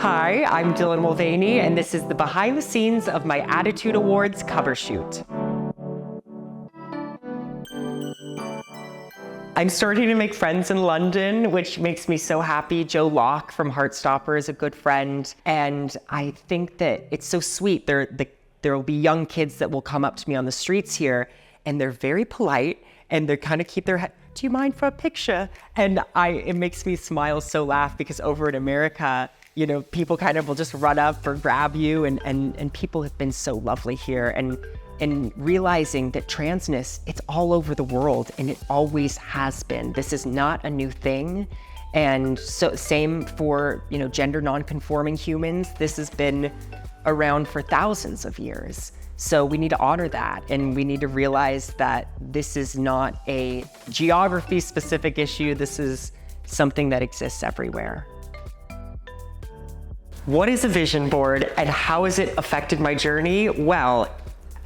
Hi, I'm Dylan Mulvaney, and this is the behind the scenes of my Attitude Awards cover shoot. I'm starting to make friends in London, which makes me so happy. Joe Locke from Heartstopper is a good friend, and I think that it's so sweet. There will be young kids that will come up to me on the streets here, and they're very polite, and they kind of keep their head, "Do you mind for a picture?" And it makes me smile so laugh, because over in America, you know, people kind of will just run up or grab you, and people have been so lovely here. And realizing that transness, it's all over the world, and it always has been. This is not a new thing. And so same for, you know, gender non-conforming humans. This has been around for thousands of years. So we need to honor that, and we need to realize that this is not a geography-specific issue. This is something that exists everywhere. What is a vision board, and how has it affected my journey? Well,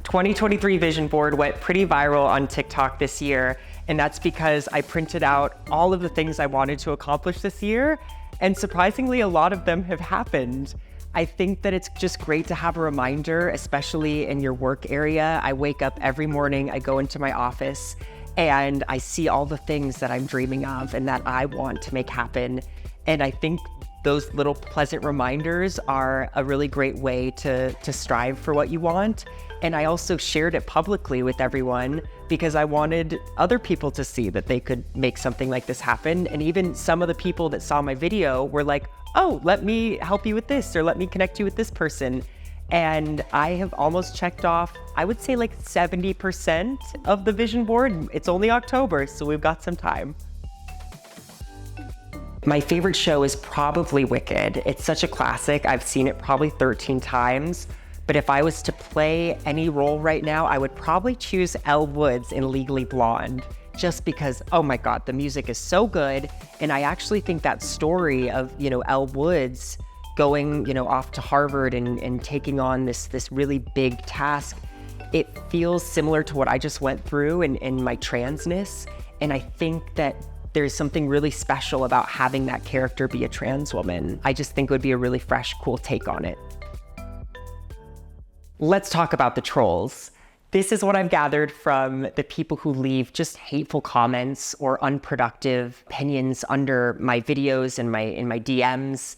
2023 vision board went pretty viral on TikTok this year, and that's because I printed out all of the things I wanted to accomplish this year, and surprisingly, a lot of them have happened. I think that it's just great to have a reminder, especially in your work area. I wake up every morning, I go into my office, and I see all the things that I'm dreaming of and that I want to make happen. And I think those little pleasant reminders are a really great way to strive for what you want. And I also shared it publicly with everyone because I wanted other people to see that they could make something like this happen. And even some of the people that saw my video were like, "Oh, let me help you with this," or "Let me connect you with this person." And I have almost checked off, I would say like 70% of the vision board. It's only October, so we've got some time. My favorite show is probably Wicked. It's such a classic. I've seen it probably 13 times. But if I was to play any role right now, I would probably choose Elle Woods in Legally Blonde, just because, oh my God, the music is so good. And I actually think that story of, you know, Elle Woods going, you know, off to Harvard and taking on this really big task, it feels similar to what I just went through in my transness. And I think that there's something really special about having that character be a trans woman. I just think it would be a really fresh, cool take on it. Let's talk about the trolls. This is what I've gathered from the people who leave just hateful comments or unproductive opinions under my videos and in my DMs.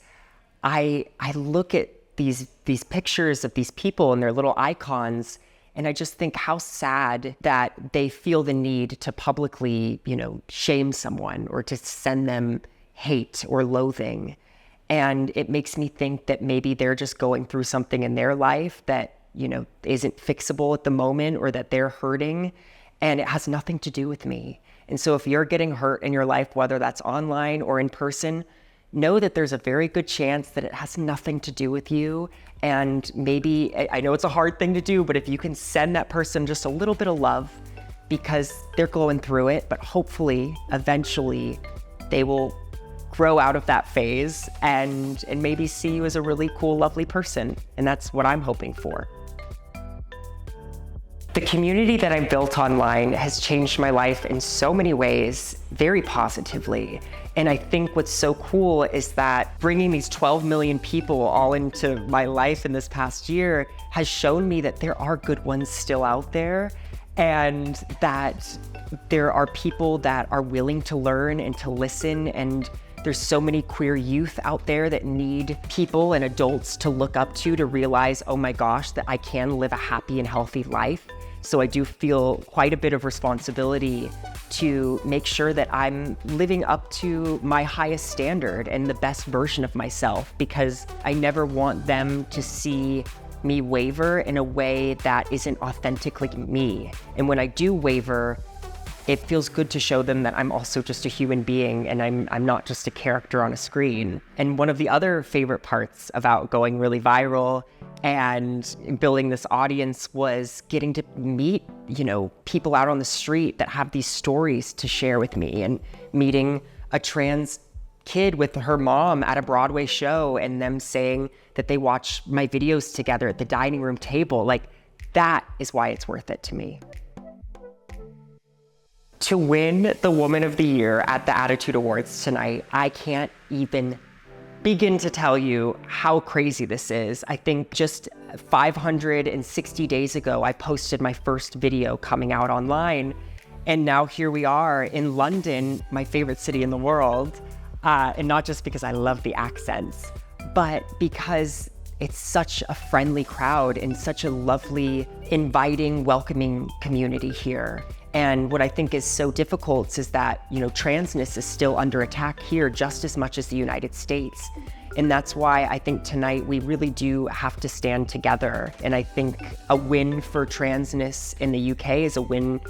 I look at these pictures of these people and their little icons, and I just think how sad that they feel the need to publicly, you know, shame someone or to send them hate or loathing. And it makes me think that maybe they're just going through something in their life that, you know, isn't fixable at the moment, or that they're hurting, and it has nothing to do with me. And so if you're getting hurt in your life, whether that's online or in person, know that there's a very good chance that it has nothing to do with you. And maybe, I know it's a hard thing to do, but if you can send that person just a little bit of love, because they're going through it, but hopefully, eventually, they will grow out of that phase and maybe see you as a really cool, lovely person. And that's what I'm hoping for. The community that I've built online has changed my life in so many ways, very positively. And I think what's so cool is that bringing these 12 million people all into my life in this past year has shown me that there are good ones still out there, and that there are people that are willing to learn and to listen. And there's so many queer youth out there that need people and adults to look up to realize, oh my gosh, that I can live a happy and healthy life. So I do feel quite a bit of responsibility to make sure that I'm living up to my highest standard and the best version of myself, because I never want them to see me waver in a way that isn't authentically me. And when I do waver, it feels good to show them that I'm also just a human being, and I'm not just a character on a screen. And one of the other favorite parts about going really viral and building this audience was getting to meet, you know, people out on the street that have these stories to share with me, and meeting a trans kid with her mom at a Broadway show and them saying that they watch my videos together at the dining room table. Like, that is why it's worth it to me. To win the Woman of the Year at the Attitude Awards tonight, I can't even begin to tell you how crazy this is. I think just 560 days ago, I posted my first video coming out online. And now here we are in London, my favorite city in the world. And not just because I love the accents, but because it's such a friendly crowd and such a lovely, inviting, welcoming community here. And what I think is so difficult is that, transness is still under attack here just as much as the United States. And that's why I think tonight we really do have to stand together. And I think a win for transness in the UK is a win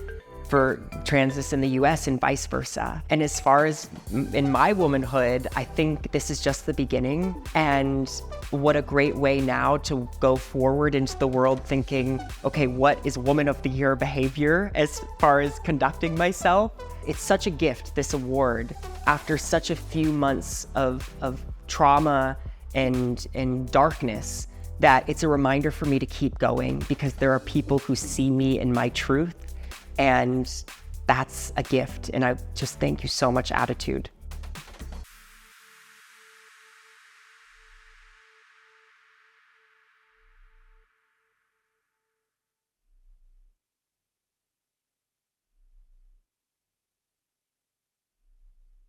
for transness in the US and vice versa. And as far as in my womanhood, I think this is just the beginning. And what a great way now to go forward into the world thinking, okay, what is Woman of the Year behavior as far as conducting myself? It's such a gift, this award, after such a few months of trauma and darkness, that it's a reminder for me to keep going because there are people who see me in my truth. And that's a gift. And I just thank you so much, Attitude.